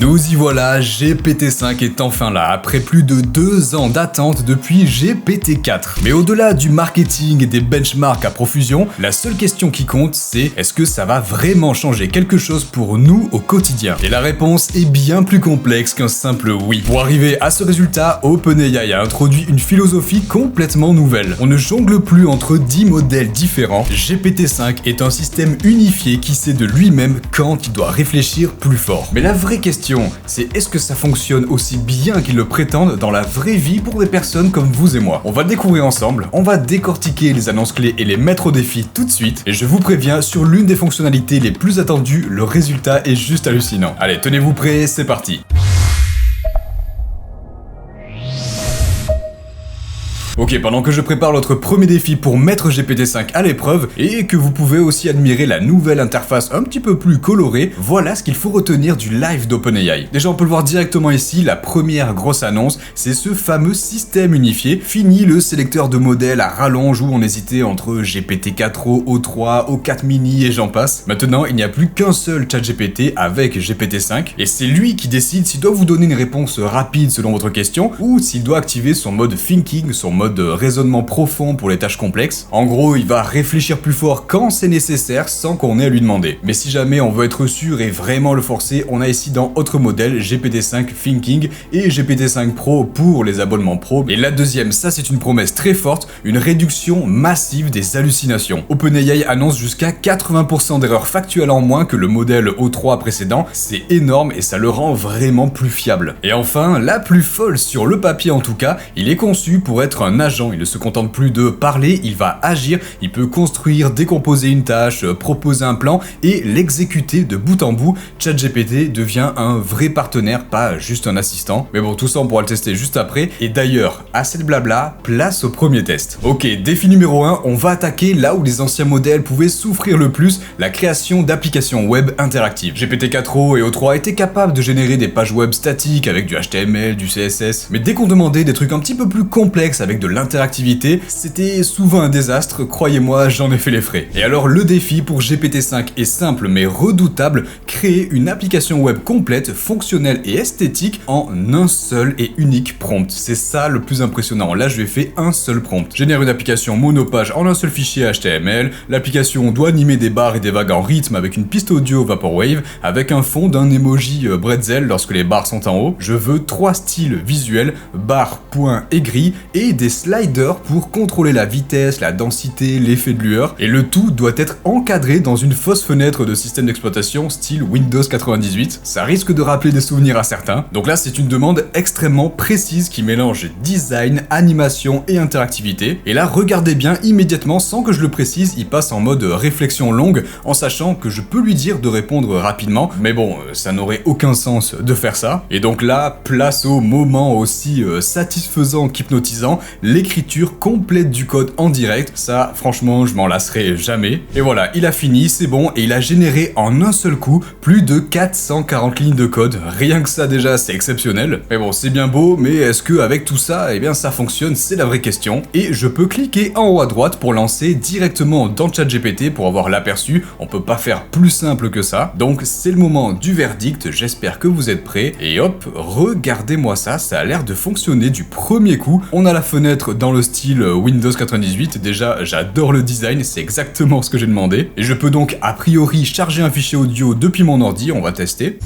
Nous y voilà, GPT-5 est enfin là, après plus de 2 ans d'attente depuis GPT-4. Mais au-delà du marketing et des benchmarks à profusion, la seule question qui compte, c'est est-ce que ça va vraiment changer quelque chose pour nous au quotidien? Et la réponse est bien plus complexe qu'un simple oui. Pour arriver à ce résultat, OpenAI a introduit une philosophie complètement nouvelle. On ne jongle plus entre 10 modèles différents. GPT-5 est un système unifié qui sait de lui-même quand il doit réfléchir plus fort. Mais la vraie question, c'est est-ce que ça fonctionne aussi bien qu'ils le prétendent dans la vraie vie pour des personnes comme vous et moi? On va le découvrir ensemble, on va décortiquer les annonces clés et les mettre au défi tout de suite, et je vous préviens, sur l'une des fonctionnalités les plus attendues, le résultat est juste hallucinant. Allez, tenez-vous prêts, c'est parti. Ok, pendant que je prépare notre premier défi pour mettre GPT-5 à l'épreuve, et que vous pouvez aussi admirer la nouvelle interface un petit peu plus colorée, voilà ce qu'il faut retenir du live d'OpenAI. Déjà, on peut le voir directement ici, la première grosse annonce, c'est ce fameux système unifié. Fini le sélecteur de modèles à rallonge où on hésitait entre GPT-4o, O3, O4 mini et j'en passe. Maintenant, il n'y a plus qu'un seul ChatGPT avec GPT-5, et c'est lui qui décide s'il doit vous donner une réponse rapide selon votre question, ou s'il doit activer son mode thinking, son mode de raisonnement profond pour les tâches complexes. En gros, il va réfléchir plus fort quand c'est nécessaire sans qu'on ait à lui demander. Mais si jamais on veut être sûr et vraiment le forcer, on a ici dans autre modèle GPT-5 Thinking et GPT-5 Pro pour les abonnements pro. Et la deuxième, ça c'est une promesse très forte, une réduction massive des hallucinations. OpenAI annonce jusqu'à 80% d'erreurs factuelles en moins que le modèle O3 précédent. C'est énorme et ça le rend vraiment plus fiable. Et enfin, la plus folle sur le papier en tout cas, il est conçu pour être un agent, il ne se contente plus de parler, il va agir, il peut construire, décomposer une tâche, proposer un plan et l'exécuter de bout en bout. ChatGPT devient un vrai partenaire, pas juste un assistant. Mais bon, tout ça on pourra le tester juste après. Et d'ailleurs, assez de blabla, place au premier test. Ok, défi numéro 1, on va attaquer là où les anciens modèles pouvaient souffrir le plus, la création d'applications web interactives. GPT-4o et O3 étaient capables de générer des pages web statiques avec du HTML, du CSS, mais dès qu'on demandait des trucs un petit peu plus complexes avec de l'interactivité, c'était souvent un désastre, croyez-moi, j'en ai fait les frais. Et alors le défi pour GPT-5 est simple mais redoutable, créer une application web complète, fonctionnelle et esthétique en un seul et unique prompt. C'est ça le plus impressionnant, là je lui ai fait un seul prompt. Génère une application monopage en un seul fichier HTML, l'application doit animer des barres et des vagues en rythme avec une piste audio Vaporwave, avec un fond d'un emoji bretzel lorsque les barres sont en haut. Je veux 3 styles visuels, barres, points et gris, et des sliders pour contrôler la vitesse, la densité, l'effet de lueur, et le tout doit être encadré dans une fausse fenêtre de système d'exploitation style Windows 98. Ça risque de rappeler des souvenirs à certains. Donc là, c'est une demande extrêmement précise qui mélange design, animation et interactivité. Et là, regardez bien, immédiatement, sans que je le précise, il passe en mode réflexion longue, en sachant que je peux lui dire de répondre rapidement. Mais bon, ça n'aurait aucun sens de faire ça. Et donc là, place au moment aussi satisfaisant qu'hypnotisant, l'écriture complète du code en direct. Ça, franchement, je m'en lasserai jamais. Et voilà, il a fini, c'est bon, et il a généré en un seul coup plus de 440 lignes de code. Rien que ça déjà, c'est exceptionnel. Mais bon, c'est bien beau, mais est-ce que avec tout ça, eh bien ça fonctionne? C'est la vraie question. Et je peux cliquer en haut à droite pour lancer directement dans ChatGPT pour avoir l'aperçu. On peut pas faire plus simple que ça. Donc c'est le moment du verdict, j'espère que vous êtes prêts. Et hop, regardez-moi ça, ça a l'air de fonctionner du premier coup. On a la fenêtre dans le style Windows 98, déjà j'adore le design, c'est exactement ce que j'ai demandé. Et je peux donc a priori charger un fichier audio depuis mon ordi, on va tester.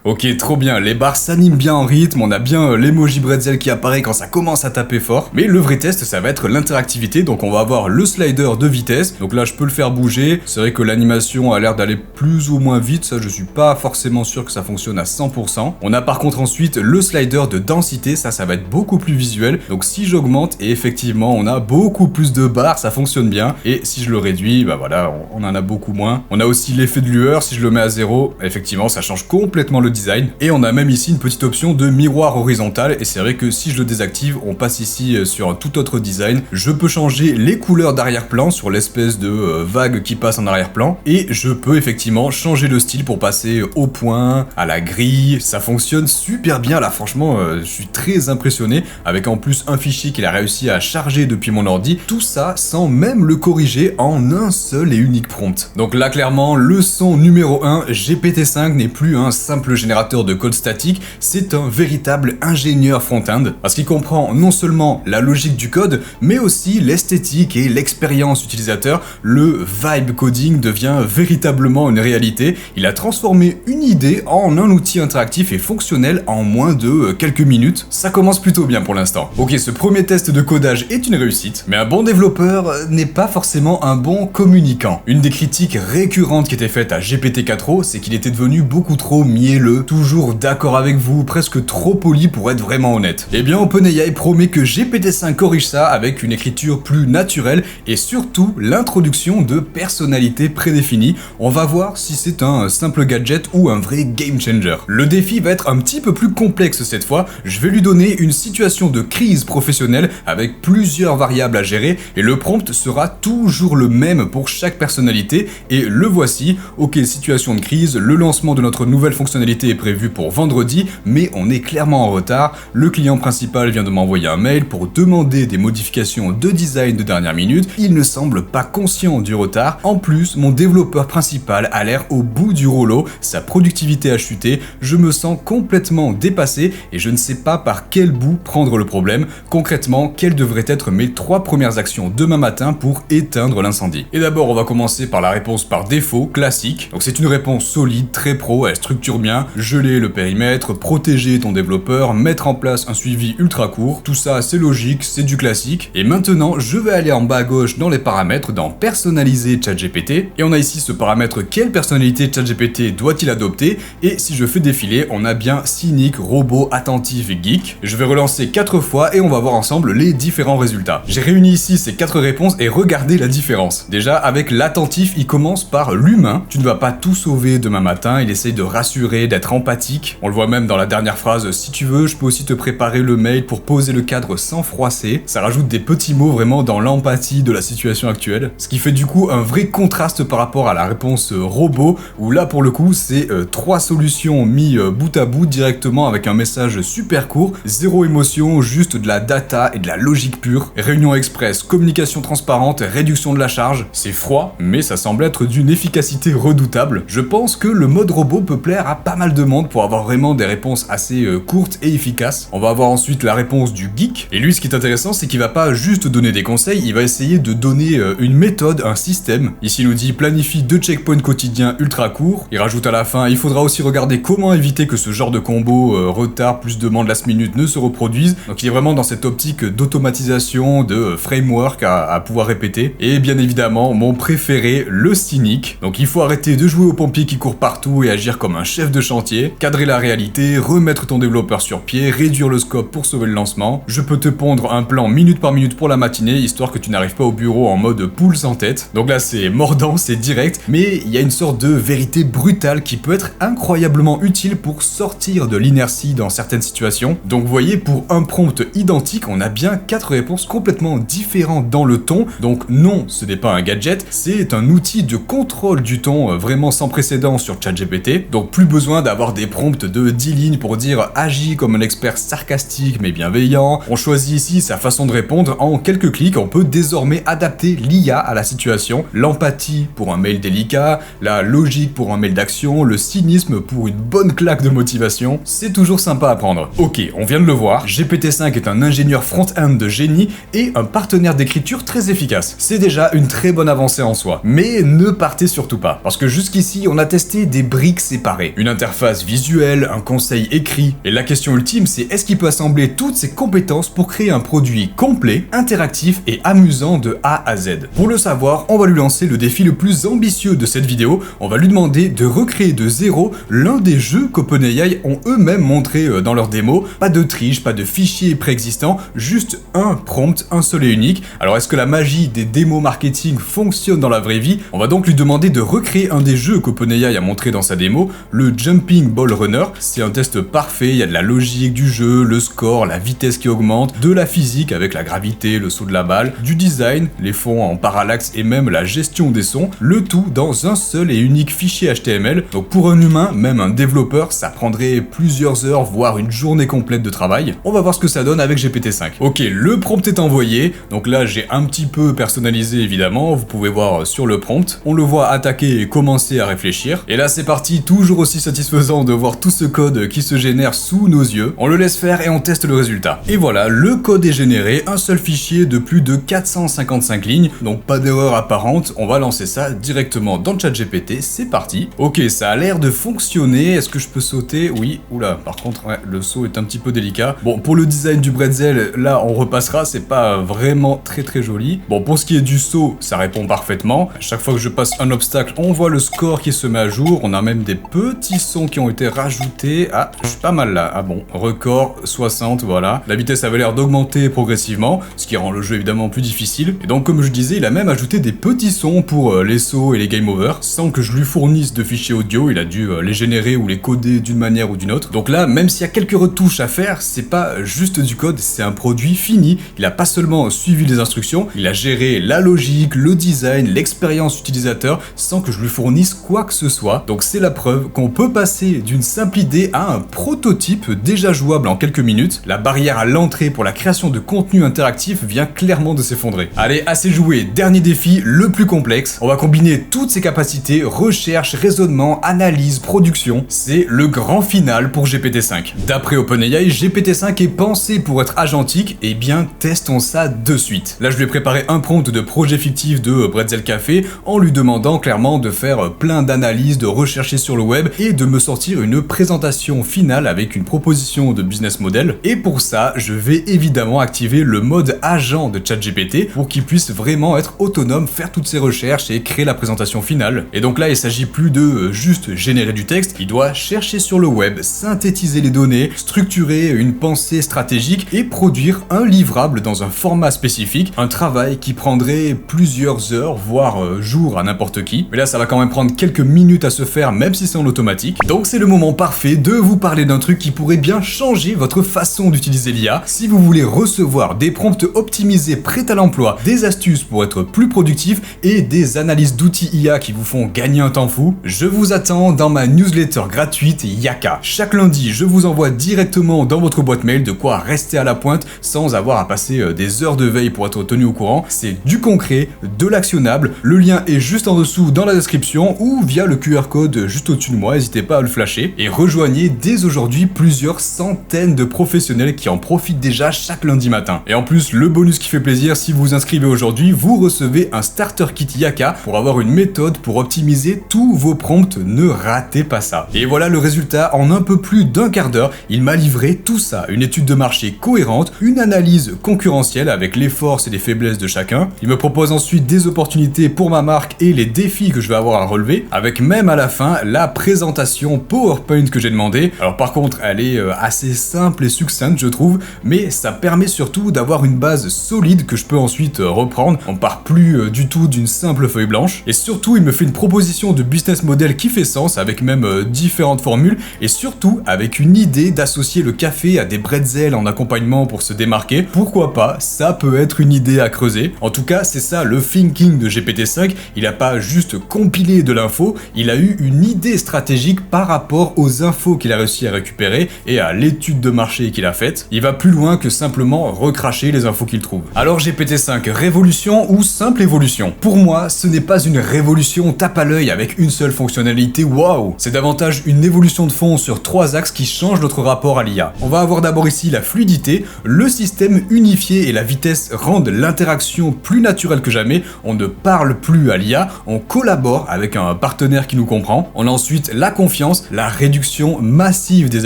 Ok, trop bien, les barres s'animent bien en rythme, on a bien l'emoji bretzel qui apparaît quand ça commence à taper fort. Mais le vrai test, ça va être l'interactivité, donc on va avoir le slider de vitesse. Donc là, je peux le faire bouger. C'est vrai que l'animation a l'air d'aller plus ou moins vite, ça je suis pas forcément sûr que ça fonctionne à 100%. On a par contre ensuite le slider de densité, ça va être beaucoup plus visuel. Donc si j'augmente, et effectivement, on a beaucoup plus de barres, ça fonctionne bien. Et si je le réduis, bah voilà, on en a beaucoup moins. On a aussi l'effet de lueur, si je le mets à 0, effectivement, ça change complètement le design. Et on a même ici une petite option de miroir horizontal, et c'est vrai que si je le désactive, on passe ici sur un tout autre design. Je peux changer les couleurs d'arrière-plan sur l'espèce de vague qui passe en arrière-plan, et je peux effectivement changer le style pour passer au point, à la grille. Ça fonctionne super bien là, franchement, je suis très impressionné, avec en plus un fichier qu'il a réussi à charger depuis mon ordi, tout ça sans même le corriger en un seul et unique prompt. Donc là clairement, leçon numéro 1, GPT-5 n'est plus un simple générateur de code statique, c'est un véritable ingénieur front-end, parce qu'il comprend non seulement la logique du code, mais aussi l'esthétique et l'expérience utilisateur. Le vibe coding devient véritablement une réalité. Il a transformé une idée en un outil interactif et fonctionnel en moins de quelques minutes. Ça commence plutôt bien pour l'instant. Ok, ce premier test de codage est une réussite, mais un bon développeur n'est pas forcément un bon communicant. Une des critiques récurrentes qui était faite à GPT-4o, c'est qu'il était devenu beaucoup trop mielleux, toujours d'accord avec vous, presque trop poli pour être vraiment honnête. Eh bien, OpenAI promet que GPT-5 corrige ça avec une écriture plus naturelle et surtout l'introduction de personnalités prédéfinies. On va voir si c'est un simple gadget ou un vrai game changer. Le défi va être un petit peu plus complexe cette fois. Je vais lui donner une situation de crise professionnelle avec plusieurs variables à gérer et le prompt sera toujours le même pour chaque personnalité et le voici. Ok, situation de crise, le lancement de notre nouvelle fonctionnalité est prévu pour vendredi, mais on est clairement en retard. Le client principal vient de m'envoyer un mail pour demander des modifications de design de dernière minute. Il ne semble pas conscient du retard. En plus, mon développeur principal a l'air au bout du rouleau, sa productivité a chuté, je me sens complètement dépassé et je ne sais pas par quel bout prendre le problème. Concrètement, quelles devraient être mes 3 premières actions demain matin pour éteindre l'incendie? Et d'abord, on va commencer par la réponse par défaut, classique. Donc c'est une réponse solide, très pro, elle structure bien. Geler le périmètre, protéger ton développeur, mettre en place un suivi ultra court. Tout ça, c'est logique, c'est du classique. Et maintenant, je vais aller en bas à gauche dans les paramètres, dans personnaliser ChatGPT. Et on a ici ce paramètre, quelle personnalité ChatGPT doit-il adopter? Et si je fais défiler, on a bien cynique, robot, attentif et geek. Je vais relancer 4 fois et on va voir ensemble les différents résultats. J'ai réuni ici ces 4 réponses et regardez la différence. Déjà, avec l'attentif, il commence par l'humain. Tu ne vas pas tout sauver demain matin, il essaye de rassurer, d'être empathique. On le voit même dans la dernière phrase, si tu veux, je peux aussi te préparer le mail pour poser le cadre sans froisser. Ça rajoute des petits mots vraiment dans l'empathie de la situation actuelle. Ce qui fait du coup un vrai contraste par rapport à la réponse robot, où là pour le coup, c'est 3 solutions mis bout à bout directement avec un message super court, zéro émotion, juste de la data et de la logique pure. Réunion express, communication transparente, réduction de la charge. C'est froid, mais ça semble être d'une efficacité redoutable. Je pense que le mode robot peut plaire à pas mal de monde pour avoir vraiment des réponses assez courtes et efficaces. On va avoir ensuite la réponse du geek. Et lui, ce qui est intéressant, c'est qu'il va pas juste donner des conseils, il va essayer de donner une méthode, un système. Ici, il nous dit planifie 2 checkpoints quotidiens ultra courts. Il rajoute à la fin, il faudra aussi regarder comment éviter que ce genre de combo retard plus demande last minute ne se reproduise. Donc il est vraiment dans cette optique d'automatisation, de framework à pouvoir répéter. Et bien évidemment, mon préféré, le cynique. Donc il faut arrêter de jouer au pompier qui court partout et agir comme un chef de chantier, cadrer la réalité, remettre ton développeur sur pied, réduire le scope pour sauver le lancement. Je peux te pondre un plan minute par minute pour la matinée, histoire que tu n'arrives pas au bureau en mode poule sans tête. Donc là c'est mordant, c'est direct, mais il y a une sorte de vérité brutale qui peut être incroyablement utile pour sortir de l'inertie dans certaines situations. Donc vous voyez, pour un prompt identique, on a bien 4 réponses complètement différentes dans le ton. Donc non, ce n'est pas un gadget, c'est un outil de contrôle du ton vraiment sans précédent sur ChatGPT. Donc plus besoin d'avoir des prompts de 10 lignes pour dire agis comme un expert sarcastique mais bienveillant. On choisit ici sa façon de répondre. En quelques clics, on peut désormais adapter l'IA à la situation. L'empathie pour un mail délicat, la logique pour un mail d'action, le cynisme pour une bonne claque de motivation. C'est toujours sympa à prendre. Ok, on vient de le voir, GPT-5 est un ingénieur front-end de génie et un partenaire d'écriture très efficace. C'est déjà une très bonne avancée en soi. Mais ne partez surtout pas, parce que jusqu'ici, on a testé des briques séparées. Une interface visuelle, un conseil écrit. Et la question ultime, c'est est-ce qu'il peut assembler toutes ces compétences pour créer un produit complet, interactif et amusant de A à Z? Pour le savoir, on va lui lancer le défi le plus ambitieux de cette vidéo. On va lui demander de recréer de zéro l'un des jeux qu'OpenAI ont eux-mêmes montré dans leur démo. Pas de triche, pas de fichiers préexistants, juste un prompt, un seul et unique. Alors est-ce que la magie des démos marketing fonctionne dans la vraie vie? On va donc lui demander de recréer un des jeux qu'OpenAI a montré dans sa démo, le Jump Jumping Ball Runner. C'est un test parfait, il y a de la logique du jeu, le score, la vitesse qui augmente, de la physique avec la gravité, le saut de la balle, du design, les fonds en parallaxe et même la gestion des sons, le tout dans un seul et unique fichier HTML. Donc pour un humain, même un développeur, ça prendrait plusieurs heures, voire une journée complète de travail. On va voir ce que ça donne avec GPT-5. Ok, le prompt est envoyé, donc là j'ai un petit peu personnalisé évidemment, vous pouvez voir sur le prompt. On le voit attaquer et commencer à réfléchir. Et là c'est parti, toujours aussi satisfaisant de voir tout ce code qui se génère sous nos yeux. On le laisse faire et on teste le résultat. Et voilà, le code est généré, un seul fichier de plus de 455 lignes, donc pas d'erreur apparente. On va lancer ça directement dans ChatGPT, c'est parti. Ok, ça a l'air de fonctionner, est-ce que je peux sauter? Oui, oula, par contre, ouais, le saut est un petit peu délicat. Bon, pour le design du bretzel, là on repassera, c'est pas vraiment très joli. Bon, pour ce qui est du saut, ça répond parfaitement. À chaque fois que je passe un obstacle, on voit le score qui se met à jour, on a même des petits sons qui ont été rajoutés. Ah, je suis pas mal là, ah bon, record 60, voilà. La vitesse avait l'air d'augmenter progressivement, ce qui rend le jeu évidemment plus difficile. Et donc comme je disais, il a même ajouté des petits sons pour les sauts et les game over, sans que je lui fournisse de fichiers audio, il a dû les générer ou les coder d'une manière ou d'une autre. Donc là, même s'il y a quelques retouches à faire, c'est pas juste du code, c'est un produit fini. Il a pas seulement suivi les instructions, il a géré la logique, le design, l'expérience utilisateur, sans que je lui fournisse quoi que ce soit. Donc c'est la preuve qu'on peut passer d'une simple idée à un prototype déjà jouable en quelques minutes. La barrière à l'entrée pour la création de contenu interactif vient clairement de s'effondrer. Allez, assez joué, dernier défi, le plus complexe. On va combiner toutes ces capacités, recherche, raisonnement, analyse, production. C'est le grand final pour GPT-5. D'après OpenAI, GPT-5 est pensé pour être agentique, et bien testons ça de suite. Là je lui ai préparé un prompt de projet fictif de Bretzel Café en lui demandant clairement de faire plein d'analyses, de rechercher sur le web et de me sortir une présentation finale avec une proposition de business model. Et pour ça, je vais évidemment activer le mode agent de ChatGPT pour qu'il puisse vraiment être autonome, faire toutes ses recherches et créer la présentation finale. Et donc là, il s'agit plus de juste générer du texte, il doit chercher sur le web, synthétiser les données, structurer une pensée stratégique et produire un livrable dans un format spécifique, un travail qui prendrait plusieurs heures, voire jours à n'importe qui. Mais là, ça va quand même prendre quelques minutes à se faire, même si c'est en automatique. Donc c'est le moment parfait de vous parler d'un truc qui pourrait bien changer votre façon d'utiliser l'IA. Si vous voulez recevoir des prompts optimisés prêts à l'emploi, des astuces pour être plus productif et des analyses d'outils IA qui vous font gagner un temps fou, je vous attends dans ma newsletter gratuite Yaka. Chaque lundi, je vous envoie directement dans votre boîte mail de quoi rester à la pointe sans avoir à passer des heures de veille pour être tenu au courant. C'est du concret, de l'actionnable. Le lien est juste en dessous dans la description ou via le QR code juste au-dessus de moi, n'hésitez pas à le flasher. Et rejoignez dès aujourd'hui plusieurs centaines de professionnels qui en profitent déjà chaque lundi matin. Et en plus, le bonus qui fait plaisir, si vous vous inscrivez aujourd'hui, vous recevez un starter kit Yaka pour avoir une méthode pour optimiser tous vos prompts. Ne ratez pas ça. Et voilà le résultat en un peu plus d'un quart d'heure. Il m'a livré tout ça, une étude de marché cohérente, une analyse concurrentielle avec les forces et les faiblesses de chacun. Il me propose ensuite des opportunités pour ma marque et les défis que je vais avoir à relever, avec même à la fin la présentation PowerPoint que j'ai demandé. Alors par contre, elle est assez simple et succincte je trouve, mais ça permet surtout d'avoir une base solide que je peux ensuite reprendre. On part plus du tout d'une simple feuille blanche. Et surtout, il me fait une proposition de business model qui fait sens, avec même différentes formules, et surtout avec une idée d'associer le café à des bretzels en accompagnement pour se démarquer. Pourquoi pas, ça peut être une idée à creuser. En tout cas, c'est ça le thinking de GPT-5, il a pas juste compilé de l'info, il a eu une idée stratégique par rapport aux infos qu'il a réussi à récupérer et à l'étude de marché qu'il a faite. Il va plus loin que simplement recracher les infos qu'il trouve. Alors GPT-5, révolution ou simple évolution? Pour moi, ce n'est pas une révolution tape à l'œil avec une seule fonctionnalité, waouh! C'est davantage une évolution de fond sur 3 axes qui changent notre rapport à l'IA. On va avoir d'abord ici la fluidité, le système unifié et la vitesse rendent l'interaction plus naturelle que jamais. On ne parle plus à l'IA, on collabore avec un partenaire qui nous comprend. On a ensuite la confiance, la réduction massive des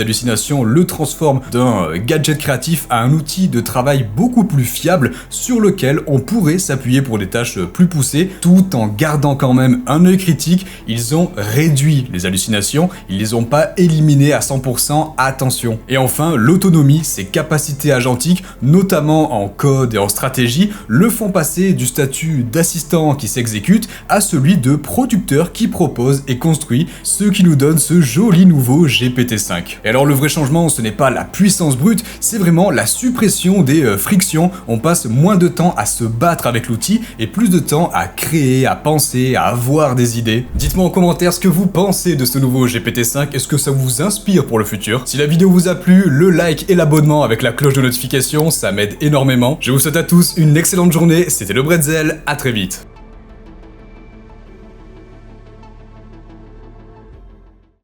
hallucinations le transforme d'un gadget créatif à un outil de travail beaucoup plus fiable sur lequel on pourrait s'appuyer pour des tâches plus poussées tout en gardant quand même un œil critique. Ils ont réduit les hallucinations, ils les ont pas éliminées à 100%, attention. Et enfin, l'autonomie, ses capacités agentiques, notamment en code et en stratégie, le font passer du statut d'assistant qui s'exécute à celui de producteur qui propose et construit, ce qui nous donne ce joli nouveau GPT-5. Et alors le vrai changement, ce n'est pas la puissance brute, c'est vraiment la suppression des frictions. On passe moins de temps à se battre avec l'outil et plus de temps à créer, à penser, à avoir des idées. Dites-moi en commentaire ce que vous pensez de ce nouveau GPT-5, est-ce que ça vous inspire pour le futur? Si la vidéo vous a plu, le like et l'abonnement avec la cloche de notification, ça m'aide énormément. Je vous souhaite à tous une excellente journée, c'était le Bretzel, à très vite.